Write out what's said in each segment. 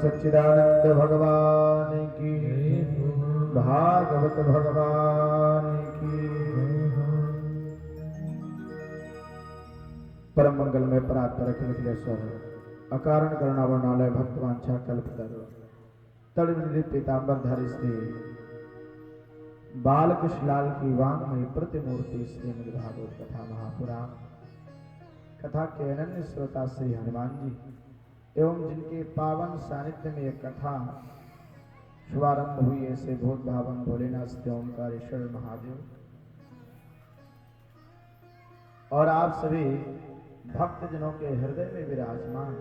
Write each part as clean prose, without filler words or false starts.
सच्चिदानंद भगवान की, भागवत भगवान की। परम मंगल में परात्पर अखिलेश्वर अकारण करुणावर्णालय भक्तवांछा कल्पतरु तड़निधि पीतांबरधारी श्री बालकृष्णलाल की वांग्मयी प्रतिमूर्ति श्रीमद् भागवत कथा महापुराण कथा के अनन्य श्रोता श्री हनुमान जी एवं जिनके पावन सानिध्य में यह कथा शुभारंभ हुई ऐसे भूत भावन भोलेनाथ से ओंकारेश्वर महादेव और आप सभी भक्तजनों के हृदय में विराजमान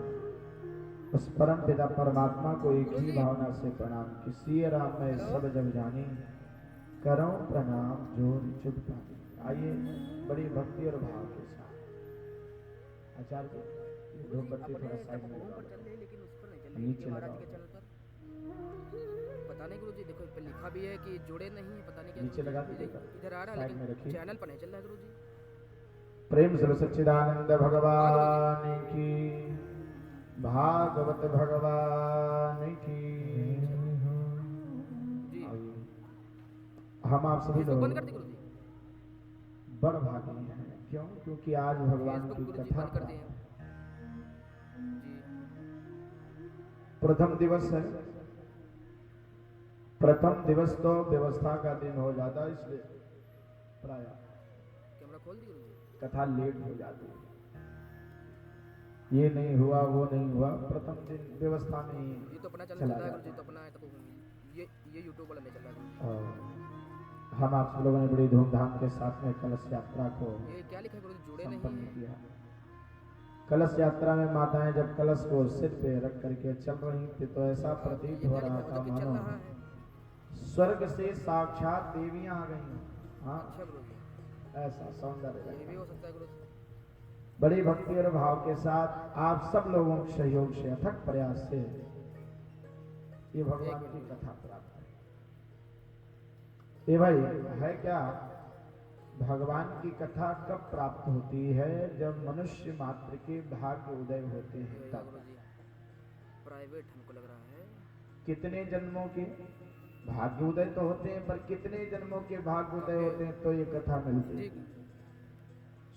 उस परम पिता परमात्मा को एक ही भावना से प्रणाम कि सिय राम में सब जग जानी करो प्रणाम जोर चुप पानी। आइए बड़ी भक्ति और भाव के साथ आचार्य धूपबत्ती थोड़ा साइड में नीचे लगाओ। पता नहीं गुरुजी, देखो इस पे लिखा भी है कि जुड़े नहीं, पता नहीं क्या नीचे लगा दीजिएगा, इधर आ रहा है लेकिन चैनल पर नहीं चल रहा है गुरुजी। प्रेम से सच्चिदानंद भगवान की, भागवत भगवान की। हम आप सभी लोग बड़ भागी हैं, क्यों? क्योंकि आज भगवान की कथा प्रथम दिवस है। प्रथम दिवस तो व्यवस्था का दिन हो जाता है, इसलिए प्राय कथा लेट हो जाती है। ये नहीं हुआ वो नहीं हुआ, प्रथम दिन व्यवस्था में ही ये तो अपना चला जाता है। तो अपना है तो ये यूट्यूब वाला नहीं चल रहा है। हम आप सब लोगों ने बड़ी धूमधाम के साथ में कलश यात्रा को ये क्या लिखा है गुरुजी, जुड़े संपन्न किया। कलश यात्रा में माताएं जब कलश को सिर पे रख करके चल रही थी तो ऐसा प्रतीत हो रहा था मानो स्वर्ग से साक्षात देवियां आ गई। हाँ, ऐसा सौंदर्य ये भी हो सकता है गुरुजी। बड़ी भक्ति और भाव के साथ आप सब लोगों के सहयोग से अथक प्रयास से ये भगवान की कथा प्राप्त है। ये भाई है क्या? भगवान की कथा कब प्राप्त होती है? जब मनुष्य मात्र के भाग्य उदय होते हैं तब। प्राइवेट हमको लग रहा है। कितने जन्मों के भाग्य उदय तो होते हैं, पर कितने जन्मों के भाग्य उदय होते हैं तो ये कथा मिलती है।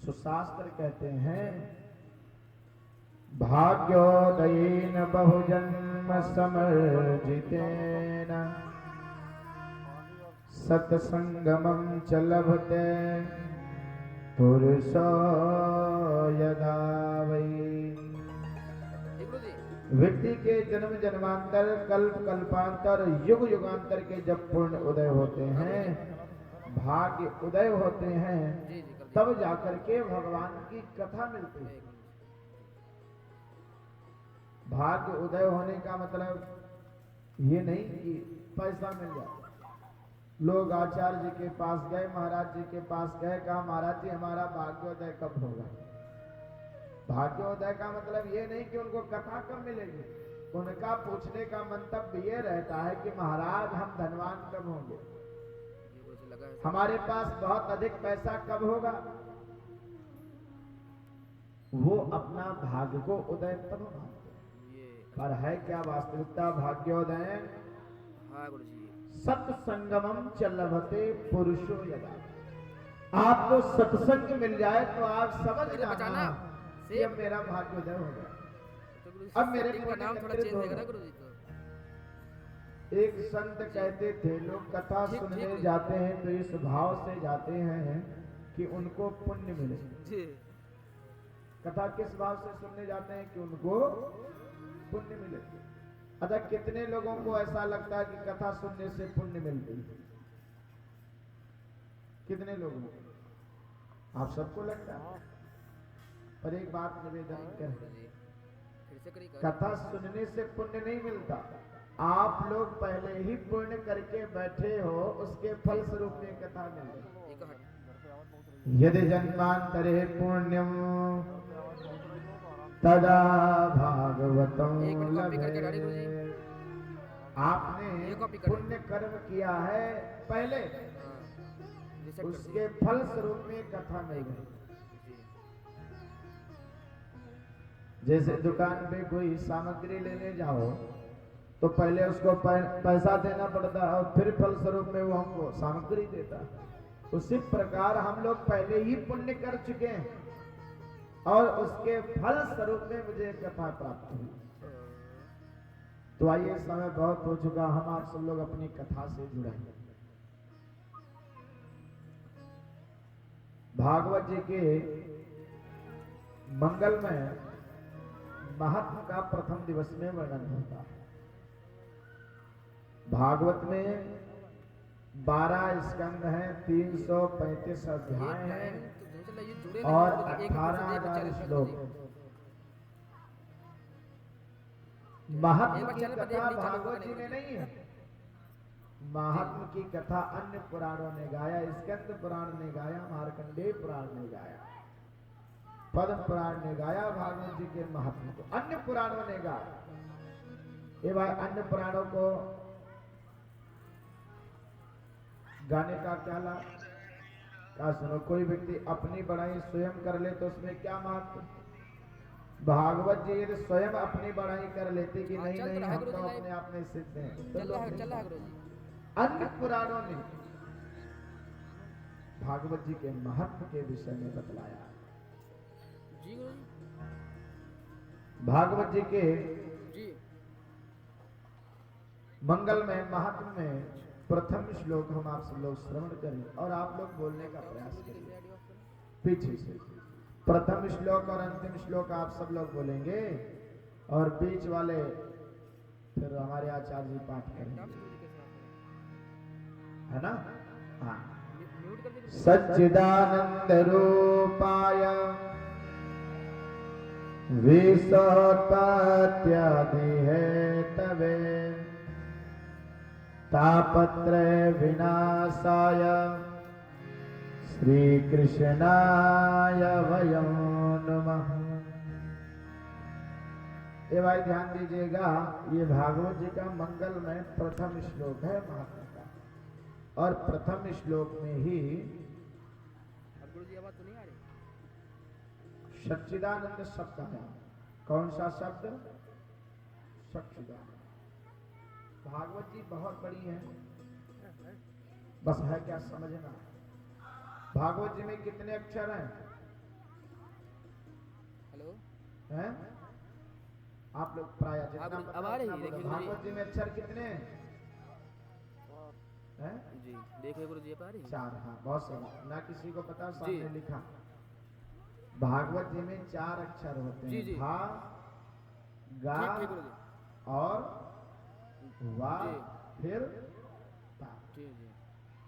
सुशास्त्र कहते हैं भाग्योदयेन बहुजन्म समर्जितेन सत्संगमं च लभते पुरुषो यदा वै। व्यक्ति के जन्म जन्मांतर कल्प कल्पांतर युग युगांतर के जब पूर्ण उदय होते हैं, भाग्य उदय होते हैं, जी जी कर तब जाकर के भगवान की कथा मिलती है। भाग्य उदय होने का मतलब ये नहीं कि पैसा मिल जाए। लोग आचार्य जी के पास गए, महाराज जी के पास गए, कहा महाराज जी हमारा भाग्योदय कब होगा। भाग्योदय का मतलब ये नहीं कि उनको कथा कब मिलेगी। उनका पूछने का मंतव्य ये रहता है कि महाराज हम धनवान कब होंगे, हमारे पास बहुत अधिक पैसा कब होगा। वो अपना भाग्य को उदय तब मानते हैं। पर है क्या वास्तविकता भाग्योदय? हाँ गुरु जी। सत्संगमम चलभते पुरुषो यदा। आपको सत्संग मिल जाए तो आप समझ जाना कि अब मेरा भाग्योदय हो गया, अब मेरे का नाम थोड़ा चेंज होगा ना गुरु जी। तो एक संत कहते थे लोग कथा सुनने जाते हैं तो इस भाव से जाते हैं कि उनको पुण्य मिले। जी कथा किस भाव से सुनने जाते हैं कि उनको पुण्य मिले। अच्छा कितने लोगों को ऐसा लगता है कि कथा सुनने से पुण्य मिलती है? कितने लोगों को? आप सबको लगता है। पर एक बात निवेदन करें, कथा सुनने से पुण्य नहीं मिलता। आप लोग पहले ही पुण्य करके बैठे हो, उसके फल स्वरूप में कथा मिल रही। यदि जन्मांतरे पुण्यम तदा भागवतम लभे। आपने पुण्य कर्म किया है पहले, उसके फल स्वरूप में कथा मिल गई। जैसे दुकान पे कोई सामग्री लेने जाओ तो पहले उसको पैसा देना पड़ता है और फिर फल स्वरूप में वो हमको सामग्री देता है। उसी प्रकार हम लोग पहले ही पुण्य कर चुके हैं और उसके फल स्वरूप में मुझे कथा प्राप्त हुई। तो आइए समय बहुत हो चुका, हम आप सब लोग अपनी कथा से जुड़ेंगे। भागवत जी के मंगल में महात्मा का प्रथम दिवस में वर्णन होता है। भागवत में 12 स्कंद हैं, 335 अध्याय हैं और 18,000 श्लोक। महात्मा की कथा भागवत जी में नहीं है। महात्मा की कथा अन्य पुराणों ने गाया, स्कंद पुराण ने गाया, मार्कंडेय पुराण ने गाया, पद्म पुराण ने गाया भागवत जी के महात्मा को, अन्य पुराणों ने गाया। ये भाई अन्य पुराणों को गाने का क्या लाभ? क्या सुनो, कोई व्यक्ति अपनी बड़ाई स्वयं कर ले तो उसमें क्या महत्व? भागवत जी यदि स्वयं अपनी बड़ाई कर लेते कि नहीं नहीं हम तो अपने आप में सिद्ध हैं, अन्य पुराणों ने भागवत जी के महत्व के विषय में बतलाया। भागवत जी के मंगल में महात्म में प्रथम श्लोक हम आप सब लोग श्रवण करें और आप लोग बोलने का प्रयास करें पीछे से। प्रथम श्लोक और अंतिम श्लोक आप सब लोग बोलेंगे और बीच वाले फिर हमारे आचार्य जी पाठ करेंगे, है ना? हाँ। सच्चिदानंद रूपाय विसोत्पत्त्यादि है तवे तापत्रय विनाशाय श्री कृष्णाय वयं नमः। ये भाई ध्यान दीजिएगा, ये भागवत जी का मंगल में प्रथम श्लोक है महात्मा का, और प्रथम श्लोक में ही सच्चिदानंद शब्द है। कौन सा शब्द? सच्चिदानंद। भागवत जी बहुत बड़ी है, बस है क्या समझना। भागवत जी में कितने अक्षर हैं? हेलो हैं? आप लोग प्राय जितना भागवत जी में अक्षर कितने हैं? जी देखिए गुरु जी, 4। हाँ बहुत सही, ना किसी को पता, सामने लिखा। भागवत जी में 4 अक्षर होते हैं, भा गा ठीक गुरुजी। और वा जी। फिर ता। जी जी।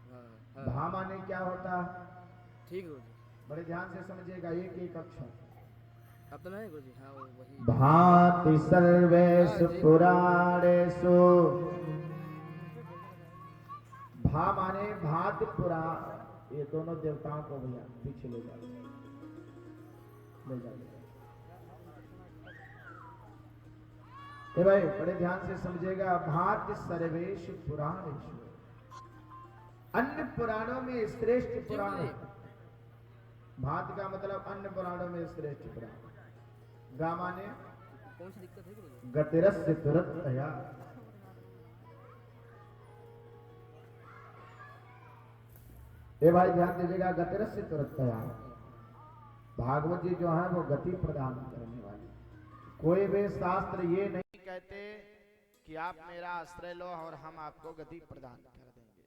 हाँ हाँ भा माने क्या होता है? ठीक गुरुजी। बड़े ध्यान से समझिएगा, एक एक अक्षर। अब तो नहीं गुरुजी, हाँ वही। भाति सर्वेषु हाँ, जी। पुराणेषु। भा माने भात पुराण। ये दोनों देवताओं को भैया पीछे ले जाओ, ले जाओ। ए भाई बड़े ध्यान से समझिएगा, भात सर्वेषु पुराणेषु। अन्य पुराणों में श्रेष्ठ पुराण है। भात का मतलब अन्य पुराणों में श्रेष्ठ पुराण। गा माने कौन सी दिक्कत है गुरुजी? गतिरस्य तुरतया। ए भाई ध्यान दीजिएगा, गतिरस्य तुरतया। भागवत जी जो है वो गति प्रदान करने वाली। कोई भी शास्त्र ये नहीं कहते कि आप मेरा आश्रय लो और हम आपको गति प्रदान कर देंगे।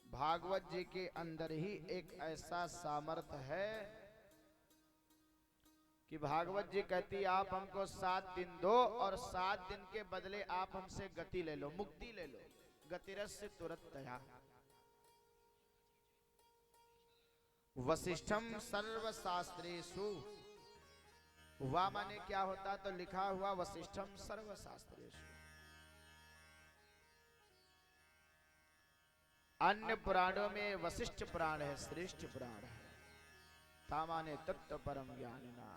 भागवत जी के अंदर ही एक ऐसा सामर्थ्य है कि भागवत जी कहती आप हमको 7 दिन दो और 7 दिन के बदले आप हमसे गति ले लो, मुक्ति ले लो। गतिरस्य तुरतया। वशिष्ठम सर्वशास्त्रेषु। वा माने क्या होता, तो लिखा हुआ वशिष्ठम सर्वशास्त्रेषु। अन्य पुराणों में वशिष्ठ पुराण है, श्रेष्ठ पुराण है। ता माने तत्व परम ज्ञानिना।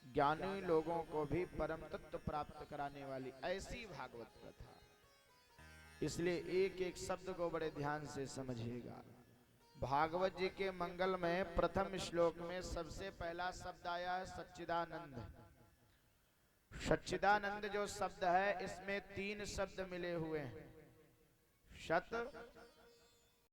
ज्ञानी लोगों को भी परम तत्व प्राप्त कराने वाली ऐसी भागवत कथा। इसलिए एक एक शब्द को बड़े ध्यान से समझिएगा। भागवत जी के मंगल में प्रथम श्लोक में सबसे पहला शब्द आया है सच्चिदानंद। सच्चिदानंद जो शब्द है इसमें 3 शब्द मिले हुए हैं, सत